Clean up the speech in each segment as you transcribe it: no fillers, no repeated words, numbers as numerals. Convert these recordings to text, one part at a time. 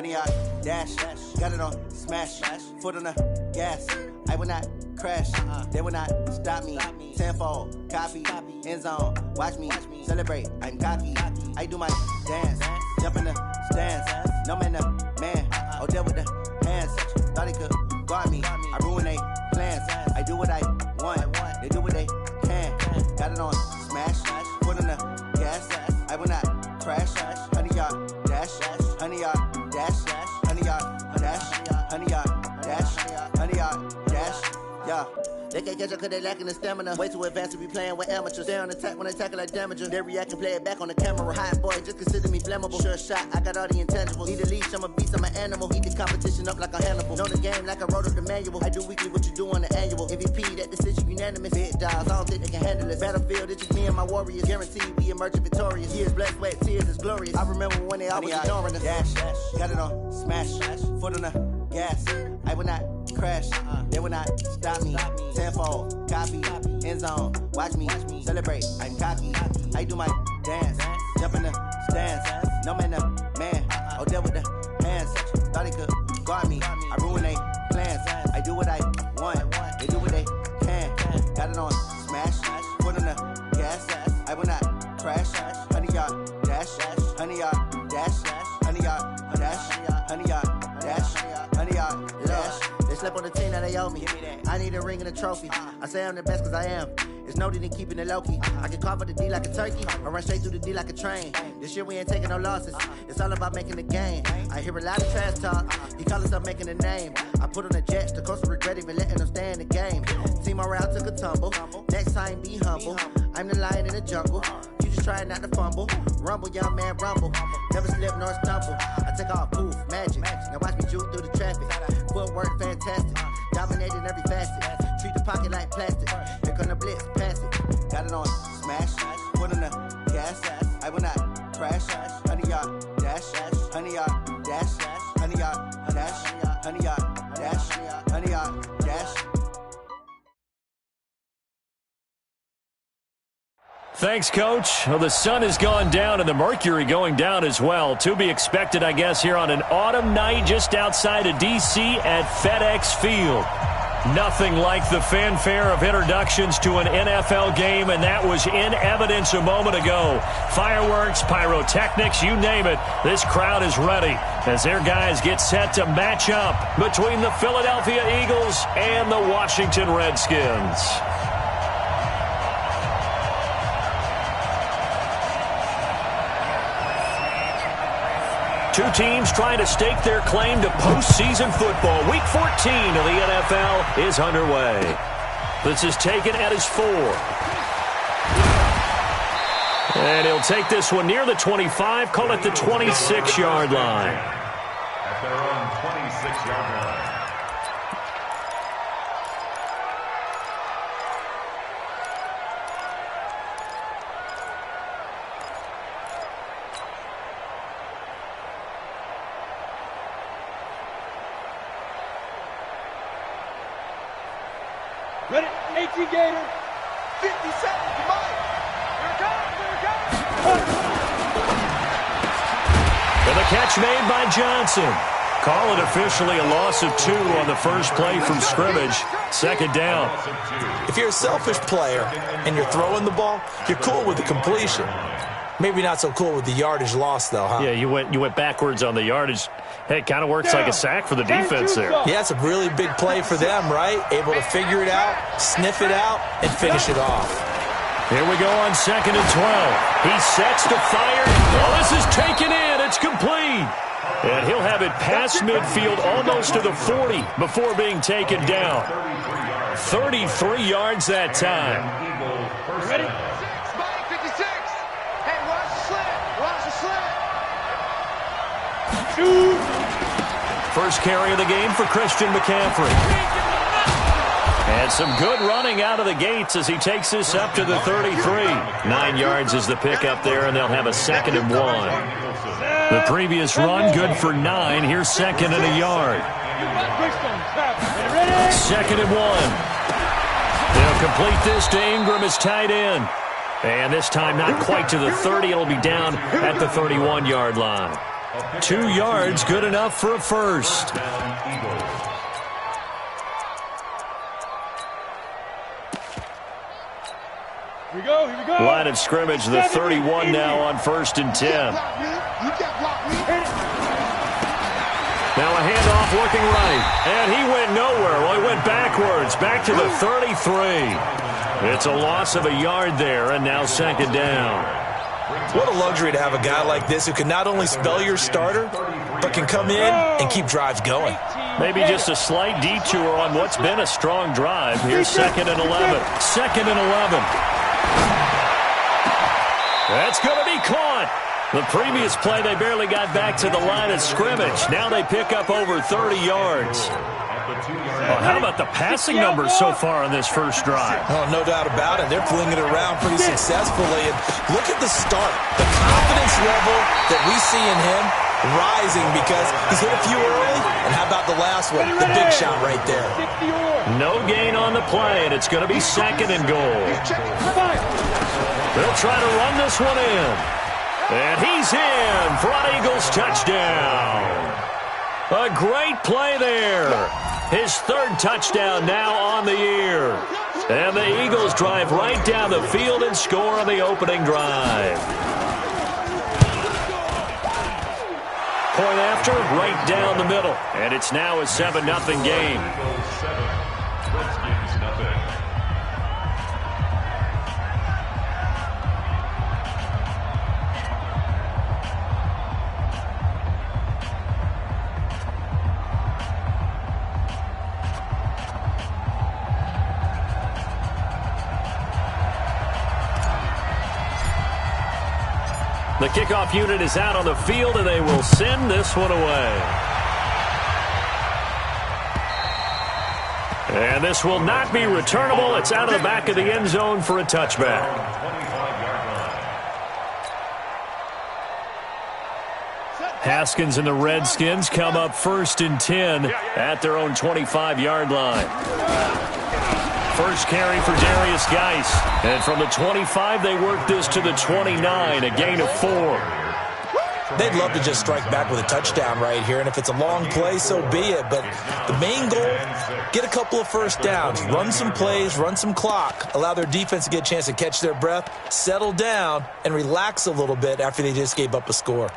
100-yard dash. Got it on smash. Foot on the gas. I will not crash. They will not stop me. Tenfold, copy, end zone. Watch me celebrate. I'm cocky. I do my dance. Jump in the stands. No man, the man. Oh, there with the hands. Thought he could guard me. I ruin they plans. I do what I want. They do what they can. Got it on smash. Foot on the gas. I will not crash. 100-yard dash. 100-yard dash. 100-yard dash. 100-yard dash. 100-yard dash. Yeah. They can't catch up cause they lacking the stamina. Way too advanced to be playing with amateurs. Stay on attack when they tackle like damager. They react and play it back on the camera. Hot boy, just consider me flammable. Sure shot, I got all the intangibles. Need a leash, I'm a beast, I'm an animal. Eat the competition up like a Hannibal. Know the game like I wrote up the manual. I do weekly what you do on the annual. MVP, that decision unanimous. Big dials, I don't think they can handle it. Battlefield, it's just me and my warriors. Guaranteed we emerge victorious. Years, blood, sweat, tears, is glorious. I remember when they always ignoring us. Dash, got it on smash. Foot on the gas. I will not crash. They will not stop me. Tenfold, copy, end zone. Watch me celebrate. I'm cocky. I do my dance. Jump in the stands. No man, the man. Oh, there with the hands. Thought he could guard me. I ruin they plans. I do what I want. They do what they can. Got it on smash. Foot on the gas. I will not crash. 100-yard dash. 100-yard dash. 100-yard dash. 100-yard dash. 100-yard dash. They slept on the team that they owe me. I need a ring and a trophy. I say I'm the best cause I am. It's noted in keeping it low-key. I can carve up the D like a turkey, or run straight through the D like a train. This year we ain't taking no losses. It's all about making the game. I hear a lot of trash talk. He call himself making a name. I put on the Jets, the coast regret even letting them stay in the game. Team morale took a tumble. Next time be humble. I'm the lion in the jungle. You just try not to fumble. Rumble, young man, rumble. Never slip nor stumble. I take off, poof, magic. Now watch me juke through the traffic. Footwork fantastic. Dominating every facet. Treat the pocket like plastic. Here come the blitz, pass it. Got it on smash. Foot on the gas. I will not crash. 100-yard dash. 100-yard dash. 100-yard dash. 100-yard dash. 100-yard dash. Thanks, Coach. Well, the sun has gone down and the mercury going down as well. To be expected, I guess, here on an autumn night just outside of D.C. at FedEx Field. Nothing like the fanfare of introductions to an NFL game, and that was in evidence a moment ago. Fireworks, pyrotechnics, you name it. This crowd is ready as their guys get set to match up between the Philadelphia Eagles and the Washington Redskins. Two teams trying to stake their claim to postseason football. Week 14 of the NFL is underway. This is taken at his 4. And he'll take this one near the 25, call it the 26-yard line. At their own 26-yard line. Ready, 18 Gator, 57, come on. Here it comes. And the catch made by Johnson. Call it officially a loss of 2 on the first play from scrimmage. Second down. If you're a selfish player and you're throwing the ball, you're cool with the completion. Maybe not so cool with the yardage loss, though, huh? Yeah, you went backwards on the yardage. Hey, it kind of works like a sack for the defense there. Yeah, it's a really big play for them, right? Able to figure it out, sniff it out, and finish it off. Here we go on 2nd and 12. He sets to fire. Oh, this is taken in. It's complete. And he'll have it past midfield almost to the 40 before being taken down. 33 yards that time. Ready? 56. Hey, watch the slant. Watch the slant. Shoot. First carry of the game for Christian McCaffrey. And some good running out of the gates as he takes this up to the 33. 9 yards is the pickup there, and they'll have a 2nd and 1. The previous run good for 9. Here's 2nd and a yard. 2nd and 1. They'll complete this to Ingram as tight end. And this time not quite to the 30. It'll be down at the 31-yard line. 2 yards, good enough for a first. Here we go, here we go. Line of scrimmage, the 31 now on 1st and 10. Now a handoff looking right, and he went nowhere. Well, he went backwards, back to the 33. It's a loss of a yard there, and now 2nd down. What a luxury to have a guy like this who can not only spell your starter, but can come in and keep drives going. Maybe just a slight detour on what's been a strong drive. Here's 2nd and 11. 2nd and 11. That's going to be caught. The previous play, they barely got back to the line of scrimmage. Now they pick up over 30 yards. Well, how about the passing numbers so far on this first drive? Oh, no doubt about it. They're flinging it around pretty successfully. And look at the start. The confidence level that we see in him rising because he's hit a few early. And how about the last one? The big shot right there. No gain on the play, and it's going to be 2nd and goal. They'll try to run this one in. And he's in for an Eagles touchdown. A great play there. His 3rd touchdown now on the year. And the Eagles drive right down the field and score on the opening drive. Point after, right down the middle. And it's now a 7-0 game. The kickoff unit is out on the field, and they will send this one away. And this will not be returnable. It's out of the back of the end zone for a touchback. Haskins and the Redskins come up 1st and 10 at their own 25-yard line. First carry for Darius Geis. And from the 25, they work this to the 29, a gain of 4. They'd love to just strike back with a touchdown right here, and if it's a long play, so be it. But the main goal, get a couple of first downs, run some plays, run some clock, allow their defense to get a chance to catch their breath, settle down, and relax a little bit after they just gave up a score.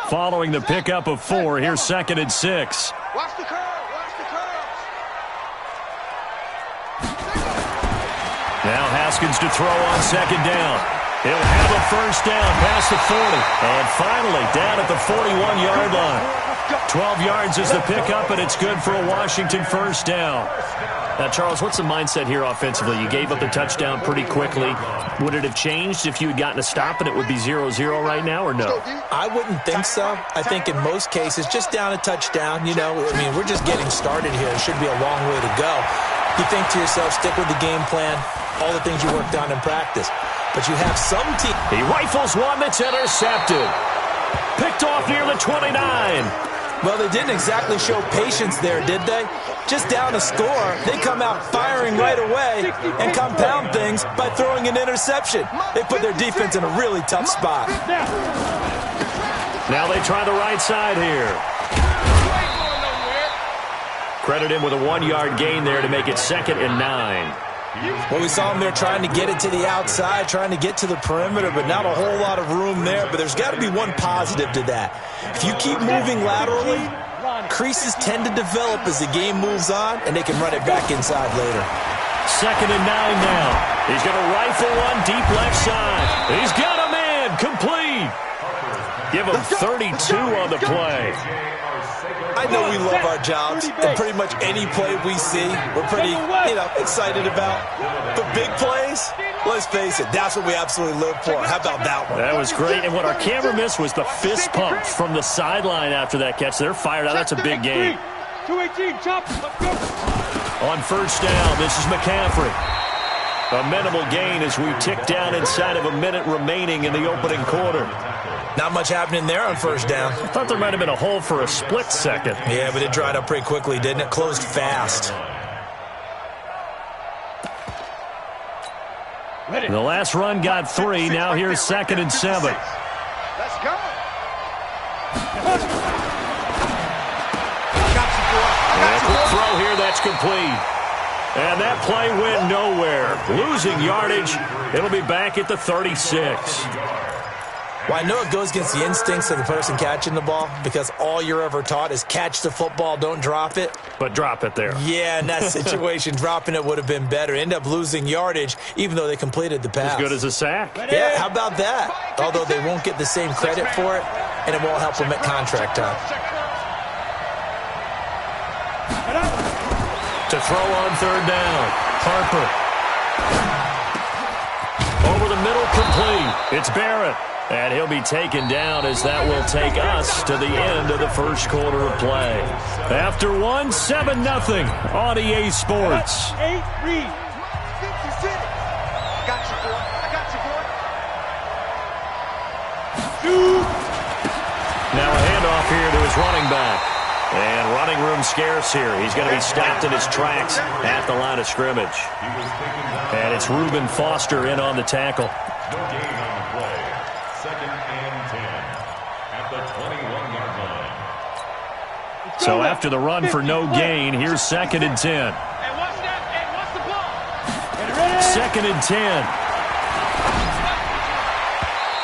Following the pickup of 4, here's 2nd and 6. Watch the curve. Now Haskins to throw on 2nd down. He'll have a first down past the 40. And finally down at the 41-yard line. 12 yards is the pickup, and it's good for a Washington first down. Now, Charles, what's the mindset here offensively? You gave up the touchdown pretty quickly. Would it have changed if you had gotten a stop and it would be 0-0 right now, or no? I wouldn't think so. I think in most cases, just down a touchdown, we're just getting started here. It should be a long way to go. You think to yourself, stick with the game plan, all the things you worked on in practice. But you have some team. He rifles one that's intercepted. Picked off near the 29. Well, they didn't exactly show patience there, did they? Just down a score, they come out firing right away and compound things by throwing an interception. They put their defense in a really tough spot. Now they try the right side here. Credit him with a 1-yard gain there to make it 2nd and 9. Well, we saw him there trying to get it to the outside, trying to get to the perimeter, but not a whole lot of room there. But there's got to be one positive to that. If you keep moving laterally, creases tend to develop as the game moves on, and they can run it back inside later. 2nd and 9 now. He's going to rifle one deep left side. He's got a man complete. Give him 32 on the play. I know we love our jobs, and pretty much any play we see, we're pretty, excited about. But big plays, let's face it, that's what we absolutely live for. How about that one? That was great, and what our camera missed was the fist pump from the sideline after that catch. They're fired out. That's a big game. 218, chop. On first down, this is McCaffrey. A minimal gain as we tick down inside of a minute remaining in the opening quarter. Not much happening there on first down. I thought there might have been a hole for a split second. Yeah, but it dried up pretty quickly, didn't it? Closed fast. The last run got 3. Now here's 2nd and 7. Let's go. And a quick throw here, that's complete. And that play went nowhere. Losing yardage. It'll be back at the 36. Well, I know it goes against the instincts of the person catching the ball because all you're ever taught is catch the football, don't drop it. But drop it there. Yeah, in that situation, dropping it would have been better. End up losing yardage, even though they completed the pass. As good as a sack. Yeah, how about that? Although they won't get the same credit for it, and it won't help them at contract time. To throw on third down. Harper. Over the middle, complete. It's Barrett. And he'll be taken down as that will take us to the end of the first quarter of play. After 7-0 on EA Sports. 8 read. 50 City. Got you, boy. I got you, boy. Now a handoff here to his running back. And running room scarce here. He's going to be stopped in his tracks at the line of scrimmage. And it's Reuben Foster in on the tackle. No gain on the play. 2nd and 10 at the 21-yard line. So after the run for no gain, here's 2nd and 10. And what's that? And what's the ball? 2nd and 10.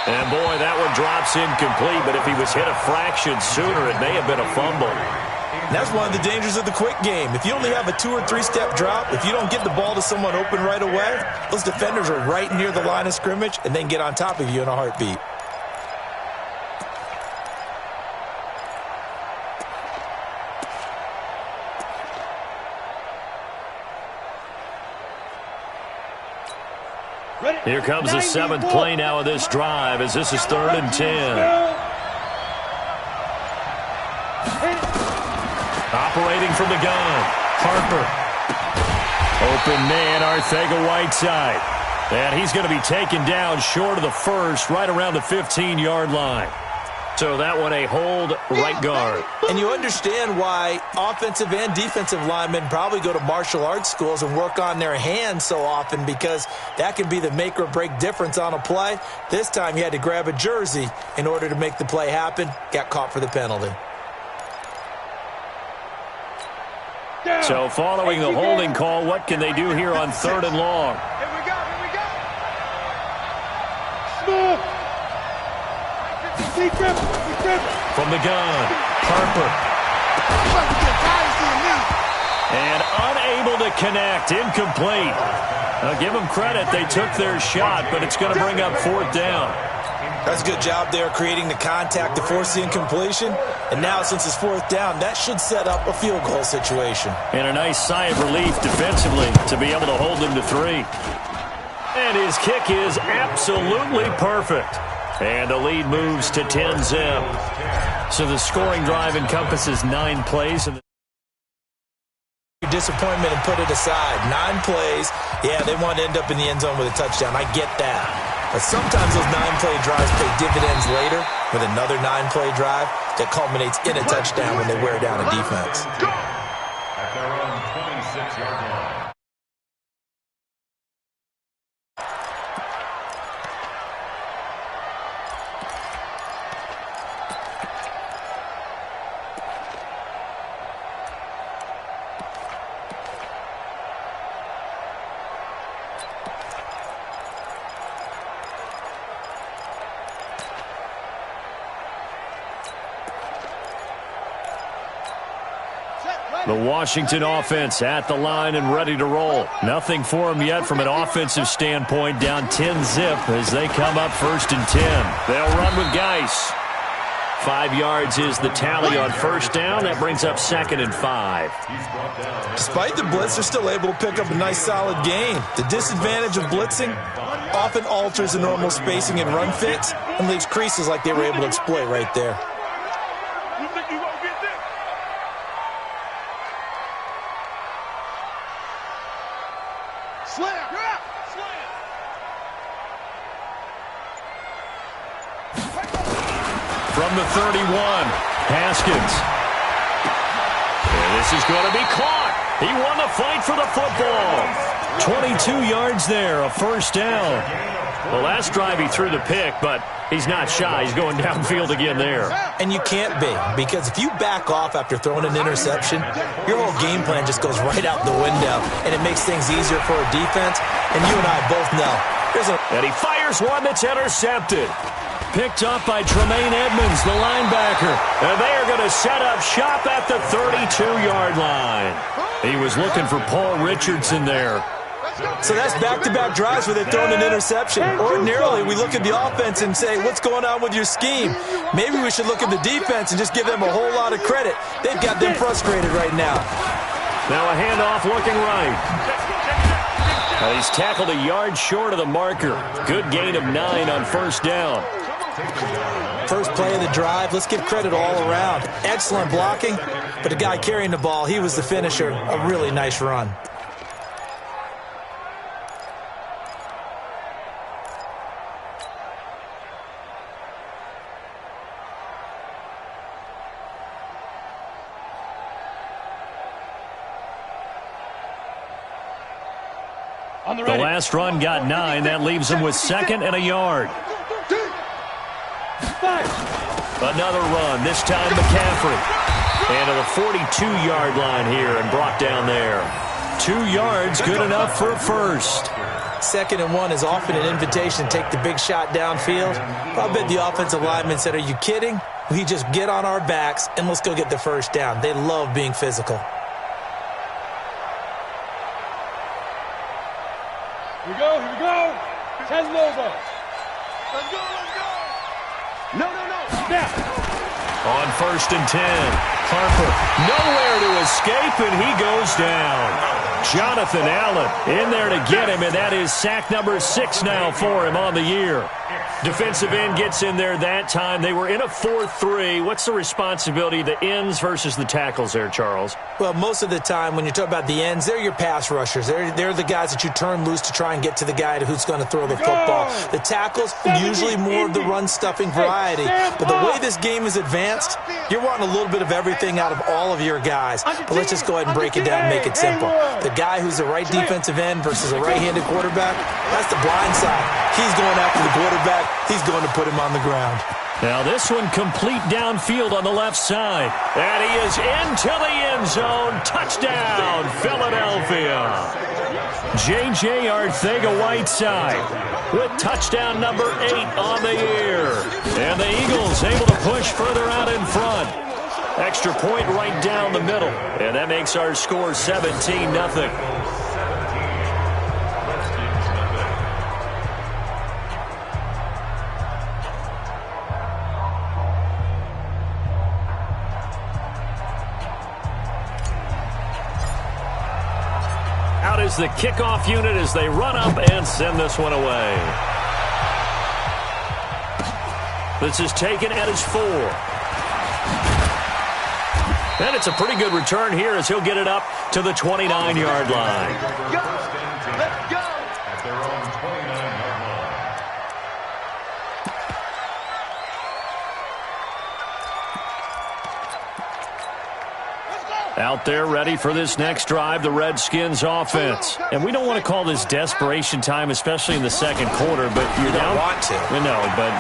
And boy, that one drops incomplete, but if he was hit a fraction sooner, it may have been a fumble. And that's one of the dangers of the quick game. If you only have a 2- or 3-step drop, if you don't get the ball to someone open right away, those defenders are right near the line of scrimmage and then get on top of you in a heartbeat. Here comes the 7th play now of this drive as this is 3rd and 10. Operating from the gun, Harper. Open man, Arcega-Whiteside. And he's going to be taken down short of the first, right around the 15-yard line. So that one a hold right guard. And you understand why offensive and defensive linemen probably go to martial arts schools and work on their hands so often, because that can be the make or break difference on a play. This time he had to grab a jersey in order to make the play happen. Got caught for the penalty. So following the holding call, what can they do here on 3rd and long? Here we go. Here we go. Smooth. From the gun, Harper. And unable to connect, incomplete. Now give them credit, they took their shot, but it's going to bring up 4th down. That's a good job there creating the contact to force the incompletion. And now since it's 4th down, that should set up a field goal situation. And a nice sigh of relief defensively to be able to hold them to 3. And his kick is absolutely perfect. And the lead moves to 10-zip. So the scoring drive encompasses 9 plays. And disappointment and put it aside. 9 plays. Yeah, they want to end up in the end zone with a touchdown. I get that. But sometimes those 9-play drives pay dividends later with another 9-play drive that culminates in a touchdown when they wear down a defense. At their own 26-yard line. the Washington offense at the line and ready to roll. Nothing for them yet from an offensive standpoint, down 10-zip as they come up 1st and 10. They'll run with Geis. 5 yards is the tally on 1st down. That brings up 2nd and 5. Despite the blitz, they're still able to pick up a nice solid gain. The disadvantage of blitzing often alters the normal spacing and run fits and leaves creases like they were able to exploit right there. You think you won't get this? Slam! Slam! From the 31, Haskins. And this is going to be caught. He won the fight for the football. 22 yards there, a 1st down. Well, last drive he threw the pick, but he's not shy. He's going downfield again there. And you can't be, because if you back off after throwing an interception, your whole game plan just goes right out the window, and it makes things easier for a defense. And you and I both know. And he fires one that's intercepted. Picked up by Tremaine Edmonds, the linebacker. And they are going to set up shop at the 32-yard line. He was looking for Paul Richardson there. So that's back-to-back drives where they're throwing an interception. Ordinarily, we look at the offense and say, what's going on with your scheme? Maybe we should look at the defense and just give them a whole lot of credit. They've got them frustrated right now. Now a handoff looking right. He's tackled a yard short of the marker. Good gain of 9 on first down. First play of the drive, let's give credit all around. Excellent blocking, but the guy carrying the ball, he was the finisher. A really nice run. The last run got 9. That leaves him with 2nd and a yard. Another run, this time McCaffrey. And to the 42-yard line here and brought down there. 2 yards, good enough for a first. 2nd and 1 is often an invitation to take the big shot downfield. I bet the offensive lineman said, are you kidding? We just get on our backs and let's go get the first down. They love being physical. Here we go, here we go. 10 over. Let's go, let's go. No. Snap. On 1st and 10, Harper nowhere to escape, and he goes down. Jonathan Allen in there to get him, and that is sack number 6 now for him on the year. Defensive end gets in there that time. They were in a 4-3. What's the responsibility of the ends versus the tackles there, Charles? Well, most of the time when you talk about the ends, they're your pass rushers. They're the guys that you turn loose to try and get to the guy who's going to throw the football. The tackles, usually more of the run-stuffing variety. But the way this game is advanced, you're wanting a little bit of everything out of all of your guys. But let's just go ahead and break it down and make it simple. The guy who's the right defensive end versus a right-handed quarterback, that's the blind side. He's going after the quarterback. He's going to put him on the ground. Now this one complete downfield on the left side. And he is into the end zone. Touchdown, Philadelphia. J.J. Arcega-Whiteside with touchdown number 8 on the year. And the Eagles able to push further out in front. Extra point right down the middle. And that makes our score 17-0. Out is the kickoff unit as they run up and send this one away. This is taken at his 4. And it's a pretty good return here as he'll get it up to the 29-yard line. Let's go. At their own 29-yard line. Out there ready for this next drive, the Redskins offense. And we don't want to call this desperation time, especially in the second quarter, but you're down. You don't want to. No, but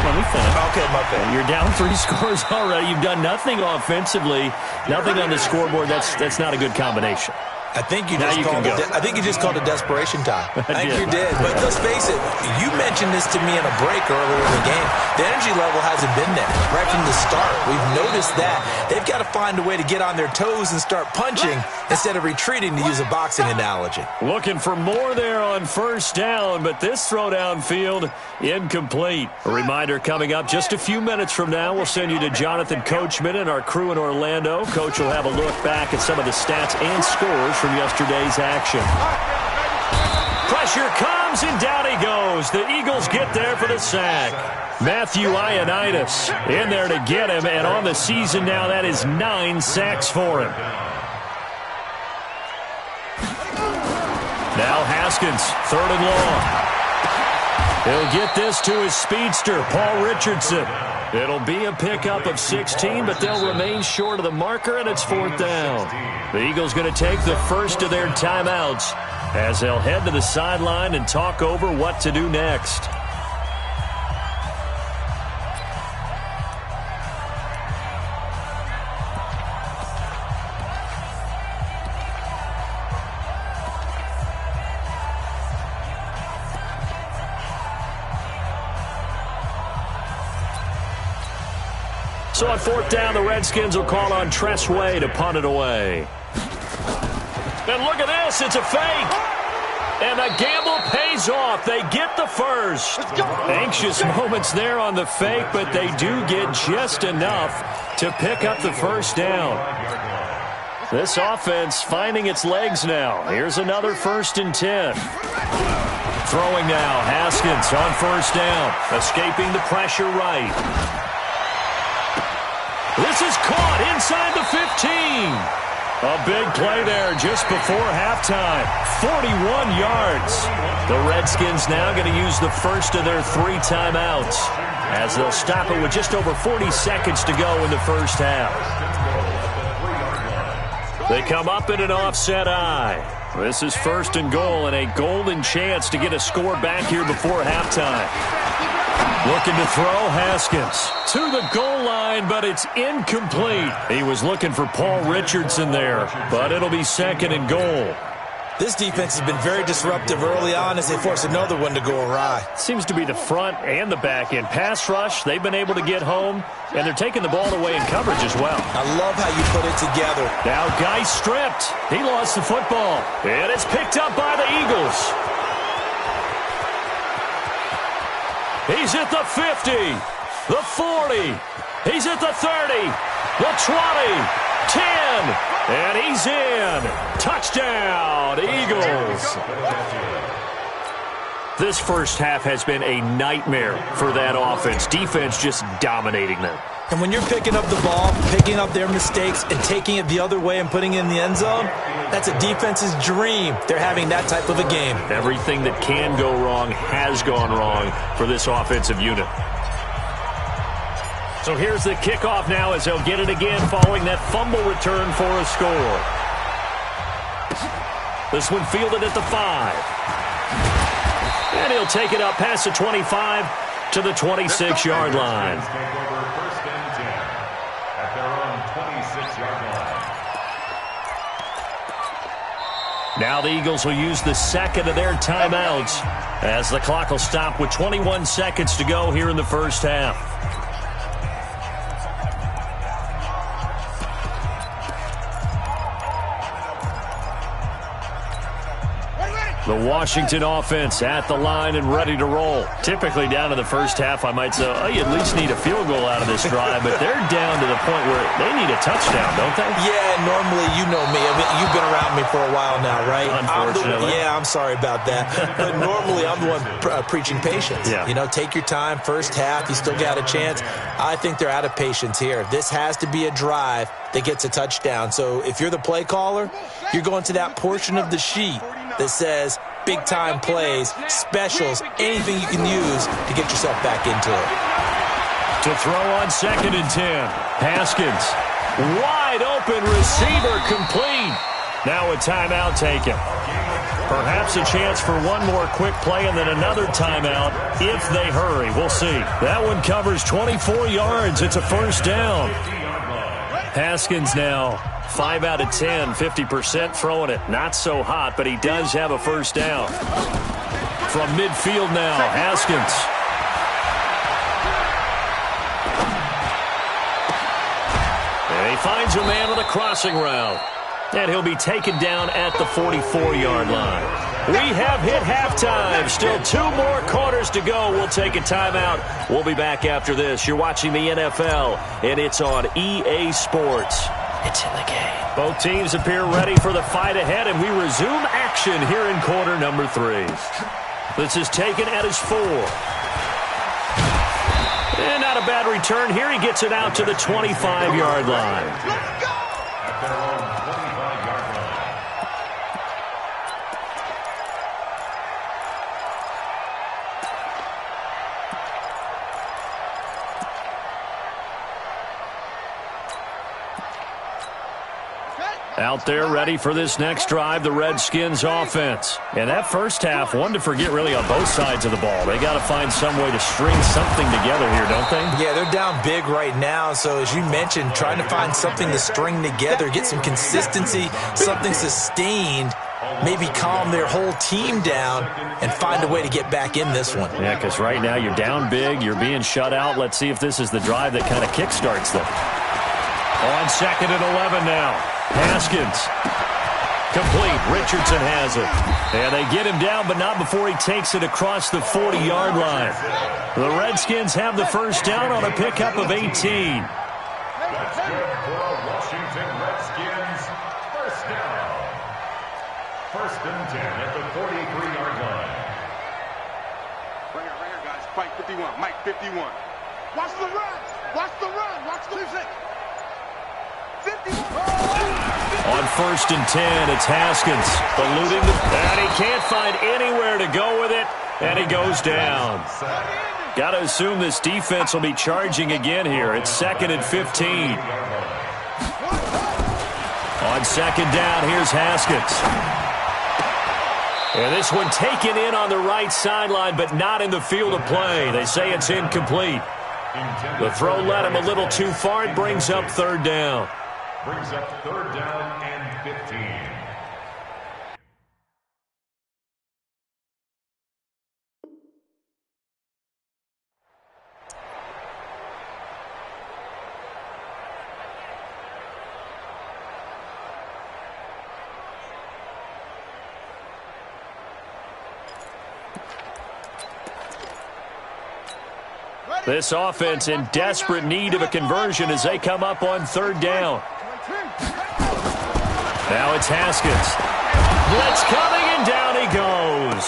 let me finish. Okay, my bad. You're down 3 scores already. You've done nothing offensively, nothing on the scoreboard. That's not a good combination. I think you just called it desperation time. I think you did. But let's face it, you mentioned this to me in a break earlier in the game. The energy level hasn't been there right from the start. We've noticed that. They've got to find a way to get on their toes and start punching instead of retreating, to use a boxing analogy. Looking for more there on first down, but this throw downfield incomplete. A reminder coming up just a few minutes from now, we'll send you to Jonathan Coachman and our crew in Orlando. Coach will have a look back at some of the stats and scores from yesterday's action. Pressure comes, and down he goes. The Eagles get there for the sack. Matthew Ioannidis in there to get him, and on the season now, that is 9 sacks for him. Now Haskins, 3rd and long. He'll get this to his speedster, Paul Richardson. It'll be a pickup of 16, but they'll remain short of the marker, and it's 4th down. The Eagles going to take the first of their timeouts as they'll head to the sideline and talk over what to do next. So on fourth down, the Redskins will call on Tress Way to punt it away. And look at this, it's a fake. And the gamble pays off. They get the first. Anxious moments there on the fake, but they do get just enough to pick up the first down. This offense finding its legs now. Here's another 1st and 10. Throwing now, Haskins on first down, escaping the pressure right. This is caught inside the 15. A big play there just before halftime. 41 yards. The Redskins now going to use the first of their 3 timeouts as they'll stop it with just over 40 seconds to go in the first half. They come up in an offset eye. This is 1st and goal and a golden chance to get a score back here before halftime. Looking to throw, Haskins to the goal line, but it's incomplete. He was looking for Paul Richardson there, but it'll be 2nd and goal. This defense has been very disruptive early on as they force another one to go awry. Seems to be the front and the back end. Pass rush, they've been able to get home, and they're taking the ball away in coverage as well. I love how you put it together. Now Guy stripped. He lost the football, and it's picked up by the Eagles. He's at the 50, the 40, he's at the 30, the 20, 10, and he's in. Touchdown, Eagles. This first half has been a nightmare for that offense. Defense just dominating them. And when you're picking up the ball, picking up their mistakes, and taking it the other way and putting it in the end zone, that's a defense's dream. They're having that type of a game. Everything that can go wrong has gone wrong for this offensive unit. So here's the kickoff now as they'll get it again following that fumble return for a score. This one fielded at the 5. And he'll take it up past the 25 to the 26-yard line. Now the Eagles will use the 2nd of their timeouts as the clock will stop with 21 seconds to go here in the first half. The Washington offense at the line and ready to roll. Typically down to the first half, I might say, oh, you at least need a field goal out of this drive, but they're down to the point where they need a touchdown, don't they? Yeah, normally, you know me. I mean, you've been around me for a while now, right? Unfortunately. I'm sorry about that. But normally, I'm the one preaching patience. Yeah. You know, take your time. First half, you still got a chance. I think they're out of patience here. This has to be a drive that gets a touchdown. So if you're the play caller, you're going to that portion of the sheet that says big-time plays, specials, anything you can use to get yourself back into it. To throw on 2nd and 10. Haskins, wide open receiver complete. Now a timeout taken. Perhaps a chance for one more quick play and then another timeout if they hurry. We'll see. That one covers 24 yards. It's a first down. Haskins now 5 out of 10, 50% throwing it. Not so hot, but he does have a first down. From midfield now, Haskins. And he finds a man with a crossing route. And he'll be taken down at the 44-yard line. We have hit halftime. Still 2 more quarters to go. We'll take a timeout. We'll be back after this. You're watching the NFL, and it's on EA Sports. It's in the game. Both teams appear ready for the fight ahead, and we resume action here in quarter number 3. This is taken at his 4. And not a bad return here. He gets it out to the 25-yard line. Out there ready for this next drive, the Redskins offense. And that first half, one to forget really on both sides of the ball. They got to find some way to string something together here, don't they? Yeah, they're down big right now. So as you mentioned, trying to find something to string together, get some consistency, something sustained, maybe calm their whole team down and find a way to get back in this one. Yeah, because right now you're down big, you're being shut out. Let's see if this is the drive that kind of kickstarts them. On 2nd and 11 now. Haskins. Complete. Richardson has it. And they get him down, but not before he takes it across the 40-yard line. The Redskins have the first down on a pickup of 18. That's good for a Washington Redskins first down. 1st and 10 at the 43-yard line. Right here, guys. Fight 51. Mike 51. Watch the run. Watch the run. Watch the music. 51. On 1st and 10, it's Haskins. Eluding and he can't find anywhere to go with it, and he goes down. Got to assume this defense will be charging again here. It's 2nd and 15. On 2nd down, here's Haskins. And this one taken in on the right sideline, but not in the field of play. They say it's incomplete. The throw led him a little too far. It brings up 3rd down. Brings up 3rd down and 15. This offense in desperate need of a conversion as they come up on 3rd down. Now it's Haskins. Blitz coming, and down he goes.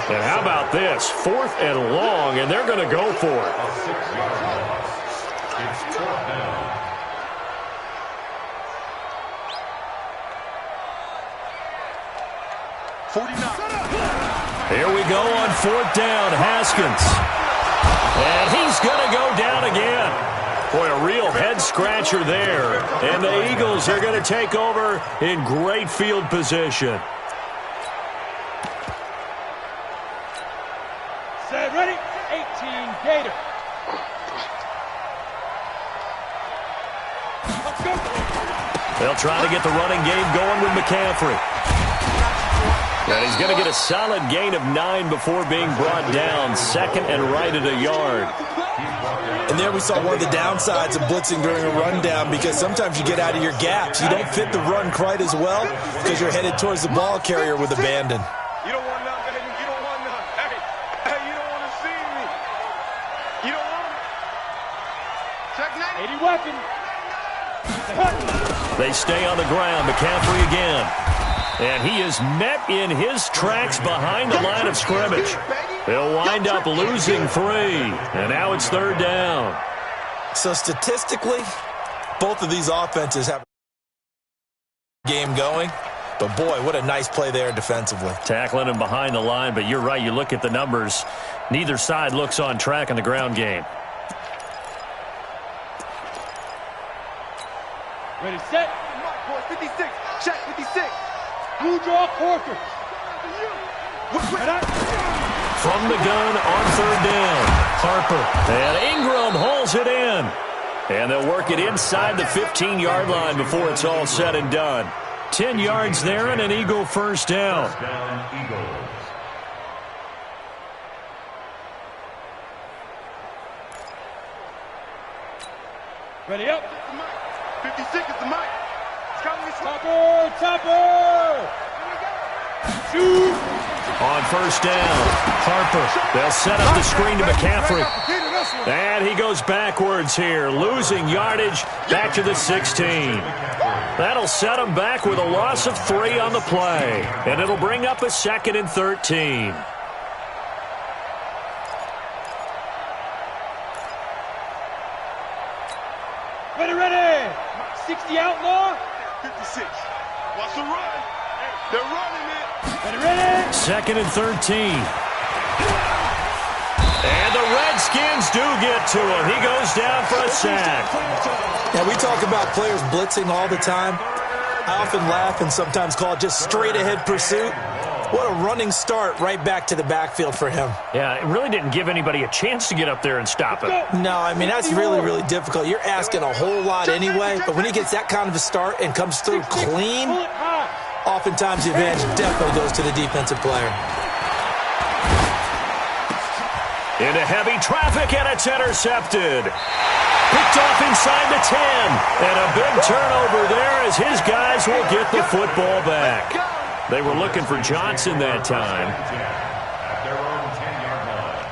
And how about this? 4th and long, and they're going to go for it. A 6-yard loss. It's 4th down. Here we go on 4th down. Haskins. And he's going to go down again. Boy, a real head-scratcher there. And the Eagles are going to take over in great field position. Set, ready? 18, Gator. Let's go. They'll try to get the running game going with McCaffrey. And he's going to get a solid gain of 9 before being brought down. 2nd and right at a yard. And there we saw one of the downsides of blitzing during a rundown, because sometimes you get out of your gaps. You don't fit the run quite as well because you're headed towards the ball carrier with abandon. You don't want none, baby. You don't want none. Hey, you don't want to see me. You don't want it. Check 80 weapon. They stay on the ground. McCaffrey again. And he is met in his tracks behind the line of scrimmage. They'll wind up losing 3. And now it's 3rd down. So statistically, both of these offenses have a game going. But, boy, what a nice play there defensively. Tackling him behind the line, but you're right. You look at the numbers. Neither side looks on track in the ground game. Ready, set. 56. Check 56. Blue draw quarter. From the gun on 3rd down. Harper. And Ingram hauls it in. And they'll work it inside the 15-yard line before it's all said and done. 10 yards there and an Eagle first down. First down, Eagles. Ready up. 56 is the mic. Topper. Shoot. On 1st down, Harper. They'll set up the screen to McCaffrey. And he goes backwards here, losing yardage back to the 16. That'll set him back with a loss of 3 on the play. And it'll bring up a 2nd and 13. Ready. 60 outlaw. 56. Watch the run. They're running it. Ready. 2nd and 13. And the Redskins do get to him. He goes down for a sack. Yeah, we talk about players blitzing all the time. I often laugh and sometimes call it just straight-ahead pursuit. What a running start right back to the backfield for him. Yeah, it really didn't give anybody a chance to get up there and stop him. No, I mean, that's really, really difficult. You're asking a whole lot anyway, but when he gets that kind of a start and comes through clean, oftentimes the advantage definitely goes to the defensive player. Into heavy traffic, and it's intercepted. Picked off inside the 10. And a big turnover there as his guys will get the football back. They were looking for Johnson that time. At their own 10-yard line.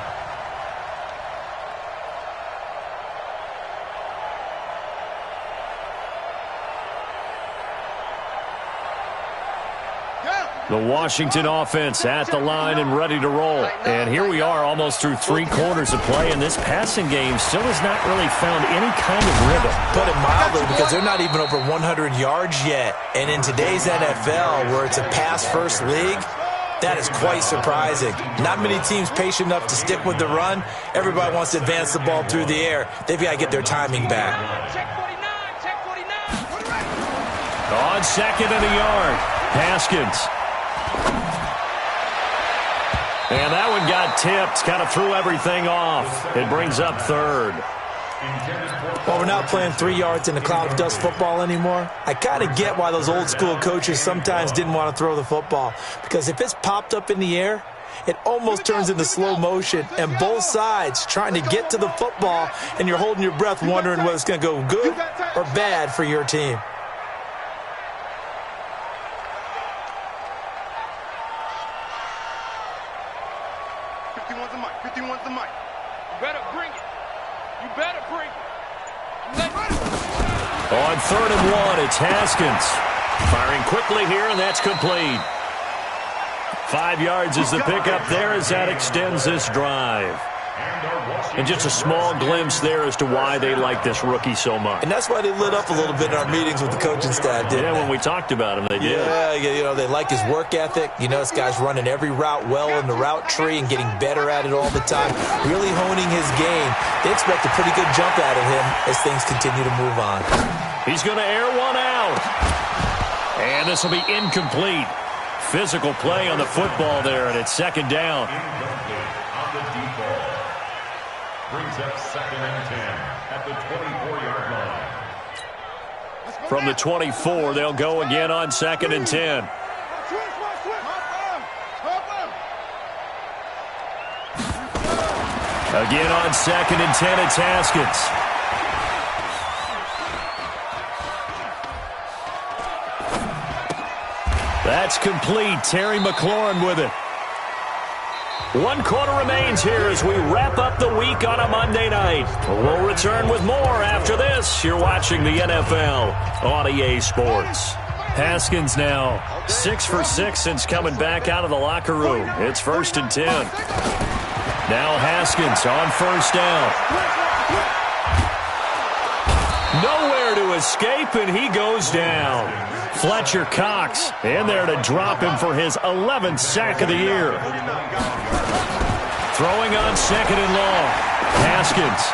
The Washington offense at the line and ready to roll. And here we are almost through 3 quarters of play, and this passing game still has not really found any kind of rhythm. Put it mildly, because they're not even over 100 yards yet. And in today's NFL, where it's a pass-first league, that is quite surprising. Not many teams patient enough to stick with the run. Everybody wants to advance the ball through the air. They've got to get their timing back. On second and a yard, Haskins. And that one got tipped, kind of threw everything off. It brings up third. Well, we're not playing 3 yards in a cloud of dust football anymore. I kind of get why those old school coaches sometimes didn't want to throw the football. Because if it's popped up in the air, it almost turns into slow motion. And both sides trying to get to the football, and you're holding your breath wondering whether it's going to go good or bad for your team. On 3rd and 1, it's Haskins. Firing quickly here, and that's complete. 5 yards is the pickup there as that extends this drive. And just a small glimpse there as to why they like this rookie so much. And that's why they lit up a little bit in our meetings with the coaching staff, didn't they? When we talked about him, they did. Yeah, you know, they like his work ethic. You know, this guy's running every route well in the route tree and getting better at it all the time, really honing his game. They expect a pretty good jump out of him as things continue to move on. He's going to air one out. And this will be incomplete. Physical play on the football there, and it's 2nd down. On the deep ball. Brings up 2nd and 10 at the 24-yard line. From the 24, they'll go again on 2nd and 10. Again on 2nd and 10, it's Haskins. That's complete. Terry McLaurin with it. 1 quarter remains here as we wrap up the week on a Monday night. We'll return with more after this. You're watching the NFL on EA Sports. Haskins now 6 for 6 since coming back out of the locker room. It's 1st and 10. Now Haskins on 1st down. Nowhere to escape, and he goes down. Fletcher Cox in there to drop him for his 11th sack of the year. Throwing on 2nd and long. Haskins.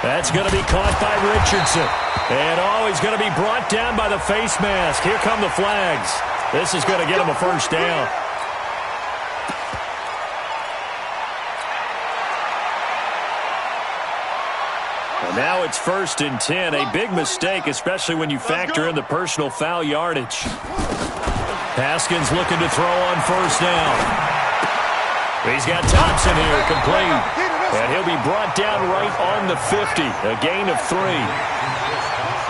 That's going to be caught by Richardson. And he's going to be brought down by the face mask. Here come the flags. This is going to get him a 1st down. And now it's 1st and 10. A big mistake, especially when you factor in the personal foul yardage. Haskins looking to throw on 1st down. He's got Thompson here, complete. And he'll be brought down right on the 50. A gain of 3.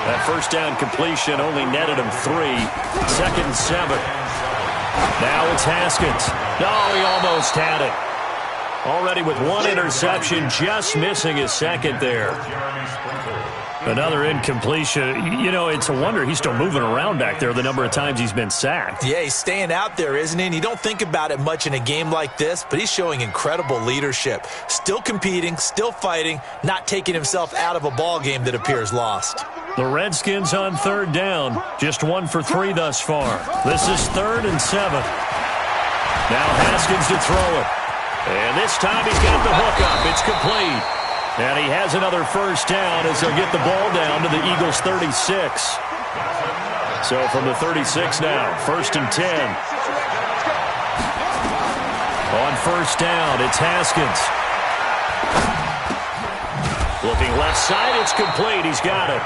That 1st down completion only netted him 3. 2nd and 7. Now it's Haskins. No, he almost had it. Already with 1 interception, just missing his 2nd there. Another incompletion. You know, it's a wonder he's still moving around back there the number of times he's been sacked. Yeah, he's staying out there, isn't he? And you don't think about it much in a game like this, but he's showing incredible leadership. Still competing, still fighting, not taking himself out of a ball game that appears lost. The Redskins on 3rd down. Just 1 for 3 thus far. This is 3rd and 7. Now Haskins to throw it. And this time he's got the hook up. It's complete. And he has another 1st down as they'll get the ball down to the Eagles' 36. So from the 36 now, 1st and 10. On 1st down, it's Haskins. Looking left side, it's complete. He's got it.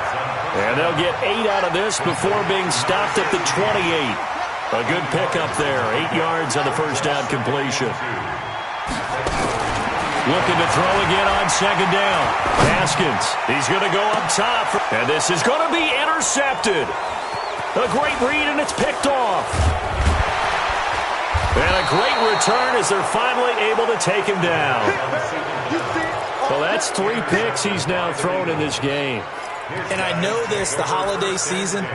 And they'll get 8 out of this before being stopped at the 28. A good pickup there. 8 yards on the 1st down completion. Looking to throw again on 2nd down. Haskins, he's going to go up top. And this is going to be intercepted. A great read, and it's picked off. And a great return as they're finally able to take him down. Well, that's 3 picks he's now thrown in this game. And I know this, the holiday season,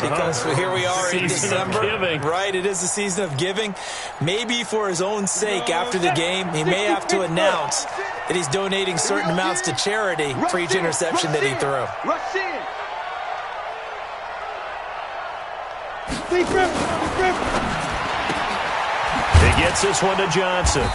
because here we are in December. Right, it is the season of giving. Maybe for his own sake after the game, he may have to announce that he's donating certain amounts to charity for each interception that he threw. He gets this one to Johnson.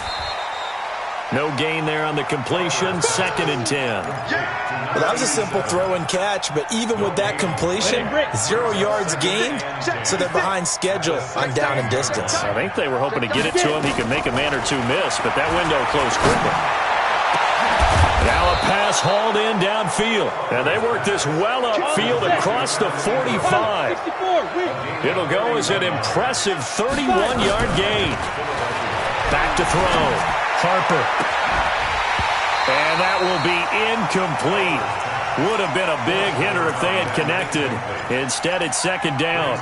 No gain there on the completion. 2nd and 10. Well, that was a simple throw and catch, but even with that completion, 0 yards gained, so they're behind schedule on down and distance. I think they were hoping to get it to him. He could make a man or two miss, but that window closed quickly. Now a pass hauled in downfield, and they work this well upfield across the 45. It'll go as an impressive 31-yard gain. Back to throw. Harper. And that will be incomplete. Would have been a big hitter if they had connected. Instead, it's 2nd down.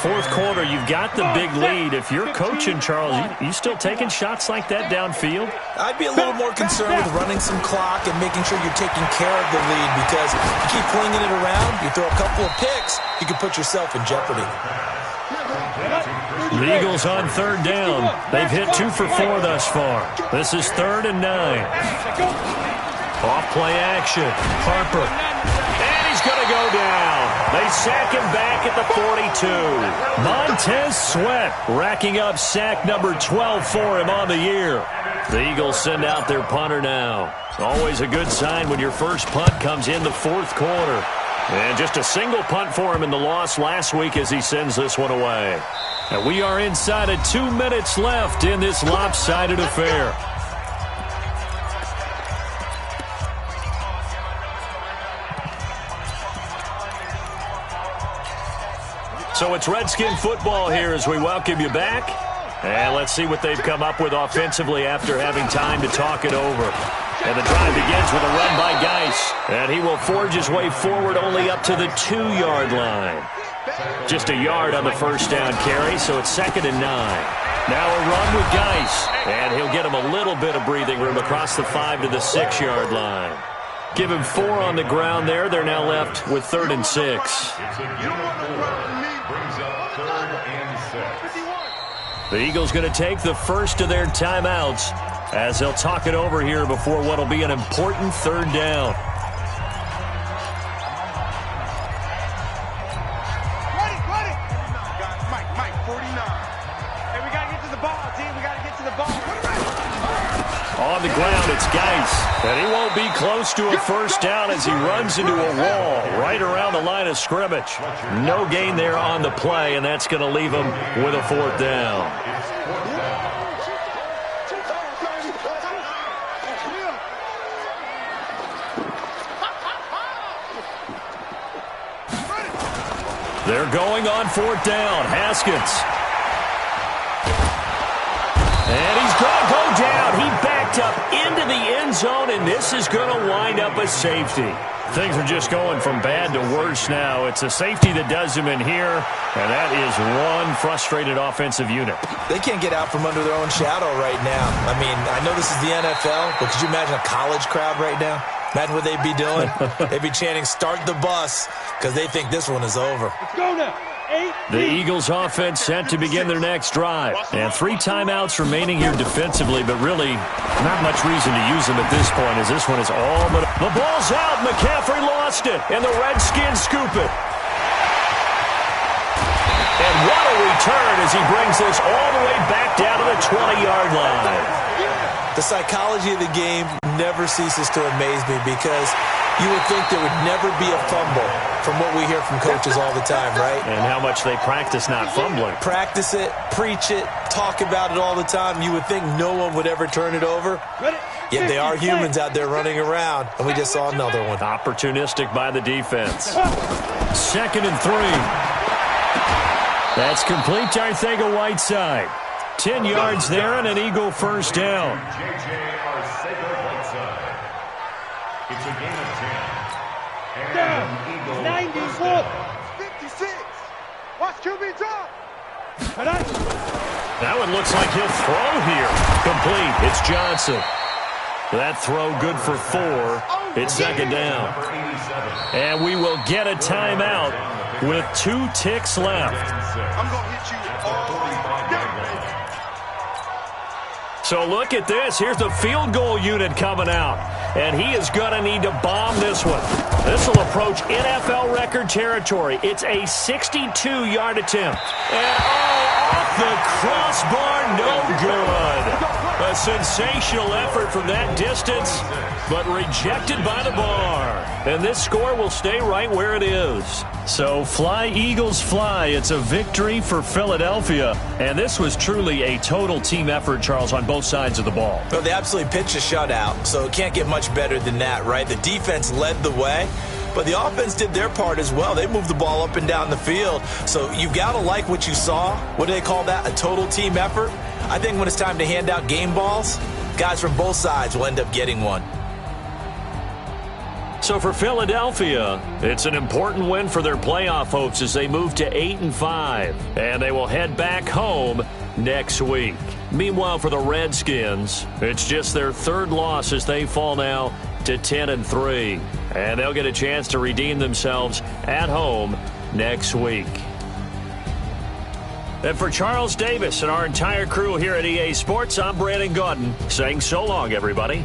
4th quarter, you've got the big lead. If you're coaching, Charles, you still taking shots like that downfield? I'd be a little more concerned with running some clock and making sure you're taking care of the lead, because if you keep flinging it around, you throw a couple of picks, you can put yourself in jeopardy. The Eagles on 3rd down. They've hit 2 for 4 thus far. This is 3rd and 9. Off play action. Harper. And he's going to go down. They sack him back at the 42. Montez Sweat racking up sack number 12 for him on the year. The Eagles send out their punter now. Always a good sign when your first punt comes in the 4th quarter. And just a single punt for him in the loss last week as he sends this one away. And we are inside of 2 minutes left in this lopsided affair. So it's Redskin football here as we welcome you back. And let's see what they've come up with offensively after having time to talk it over. And the drive begins with a run by Geis. And he will forge his way forward only up to the 2-yard line. Just a yard on the 1st down carry, so it's 2nd and 9. Now a run with Geis. And he'll get him a little bit of breathing room across the 5 to the 6-yard line. Give him 4 on the ground there. They're now left with 3rd and 6. The Eagles going to take the first of their timeouts as they'll talk it over here before what will be an important 3rd down. Mike, 49. Hey, we got to get to the ball, team. We got to get to the ball. On the ground, it's Geis. And he won't be close to a 1st down as he runs into a wall right around the line of scrimmage. No gain there on the play, and that's going to leave him with a 4th down. They're going on 4th down. Haskins. And he's going to go down. He backed up into the end zone, and this is going to wind up a safety. Things are just going from bad to worse now. It's a safety that does him in here, and that is one frustrated offensive unit. They can't get out from under their own shadow right now. I mean, I know this is the NFL, but could you imagine a college crowd right now? Imagine what they'd be doing. They'd be chanting, "Start the bus," because they think this one is over. Let's go now. The Eagles offense set to begin their next drive. And 3 timeouts remaining here defensively, but really not much reason to use them at this point as this one is all but... The ball's out. McCaffrey lost it, and the Redskins scoop it. And what a return as he brings this all the way back down to the 20-yard line. The psychology of the game never ceases to amaze me because You would think there would never be a fumble from what we hear from coaches all the time, right? And how much they practice not fumbling. Practice it, preach it, talk about it all the time. You would think no one would ever turn it over. Yet they are humans out there running around, and we just saw another one. Opportunistic by the defense. 2nd and 3. That's complete to Arcega-Whiteside. 10 yards there and an Eagle first down. It's a gain of 10. And an Eagle 94. 56. Watch QB drop. That one looks like he'll throw here. Complete. It's Johnson. That throw good for 4. It's 2nd down. And we will get a timeout with 2 ticks left. I'm going to hit you all. So look at this. Here's the field goal unit coming out. And he is going to need to bomb this one. This will approach NFL record territory. It's a 62-yard attempt. And off the crossbar, no good. A sensational effort from that distance, but rejected by the bar. And this score will stay right where it is. So fly, Eagles, fly. It's a victory for Philadelphia. And this was truly a total team effort, Charles, on both sides of the ball. Well, they absolutely pitched a shutout, so it can't get much better than that, right? The defense led the way, but the offense did their part as well. They moved the ball up and down the field. So you've got to like what you saw. What do they call that? A total team effort? I think when it's time to hand out game balls, guys from both sides will end up getting one. So for Philadelphia, it's an important win for their playoff hopes as they move to 8-5. And they will head back home next week. Meanwhile, for the Redskins, it's just their 3rd loss as they fall now to 10-3. And they'll get a chance to redeem themselves at home next week. And for Charles Davis and our entire crew here at EA Sports, I'm Brandon Gaudin saying so long, everybody.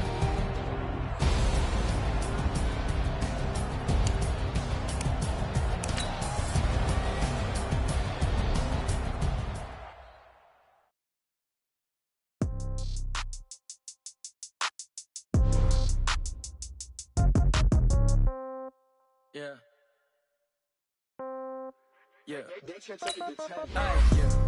Yeah.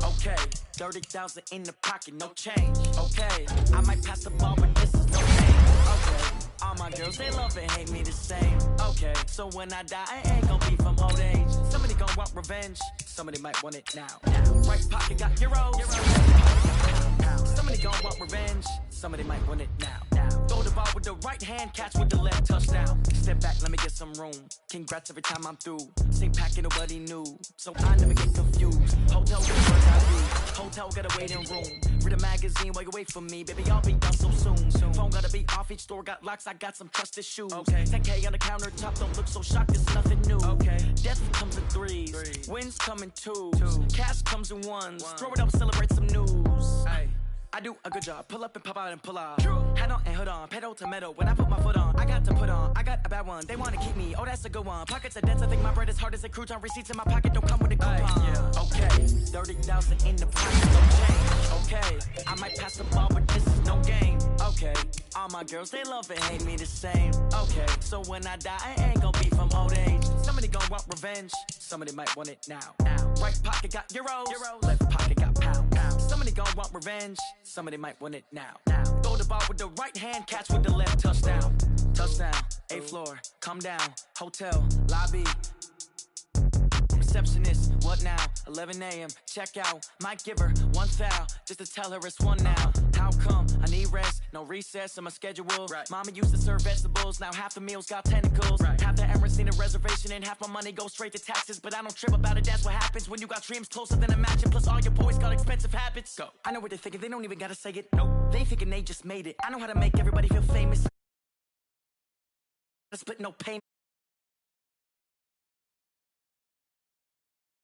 Okay, 30,000 in the pocket, no change. Okay, I might pass the ball, but this is no game. Okay, all my girls, they love and hate me the same. Okay, so when I die, I ain't gonna be from old age. Somebody gonna want revenge, somebody might want it now. Right pocket got euros. Somebody gonna want revenge, somebody might want it now. Throw the ball with the right hand, catch with the left, touchdown. Step back, let me get some room. Congrats every time I'm through. Same packet, nobody knew, so I never get confused. Hotel get a bird's eye view. Hotel got a waiting room. Read a magazine while you wait for me, baby. I'll be done so soon. Phone gotta be off, each store got locks. I got some trusted shoes. Okay, 10K on the countertop, don't look so shocked. It's nothing new. Okay, death comes in threes, wins come in twos, cash comes in ones. Throw it up, celebrate some news. Ay. I do a good job. Pull up and pop out and pull out. Head on and hood on. Pedal to metal. When I put my foot on, I got to put on. I got a bad one. They want to keep me. Oh, that's a good one. Pockets are dense. I think my bread is hard as a crouton. Receipts in my pocket don't come with a coupon. Yeah. Okay. 30,000 in the pocket. No change. Okay. I might pass the ball, but this is no game. Okay. All my girls, they love and hate me the same. Okay. So when I die, I ain't gonna be from old age. Somebody gonna want revenge. Somebody might want it now. Right pocket got euros. Left pocket got pounds. Somebody gon' want revenge. Somebody might want it now. Throw the ball with the right hand, catch with the left, touchdown. Touchdown, 8th floor, come down, hotel, lobby. Receptionist, what now? 11 a.m., check out. Might give her one foul, just to tell her it's one now. How come? I need rest, no recess on my schedule. Right. Mama used to serve vegetables, now half the meals got tentacles. Right. Half the Emirates need a reservation and half my money goes straight to taxes. But I don't trip about it, that's what happens when you got dreams closer than a match. Plus all your boys got expensive habits. Go. I know what they're thinking, they don't even gotta say it. Nope. They thinking they just made it. I know how to make everybody feel famous. Split no payment.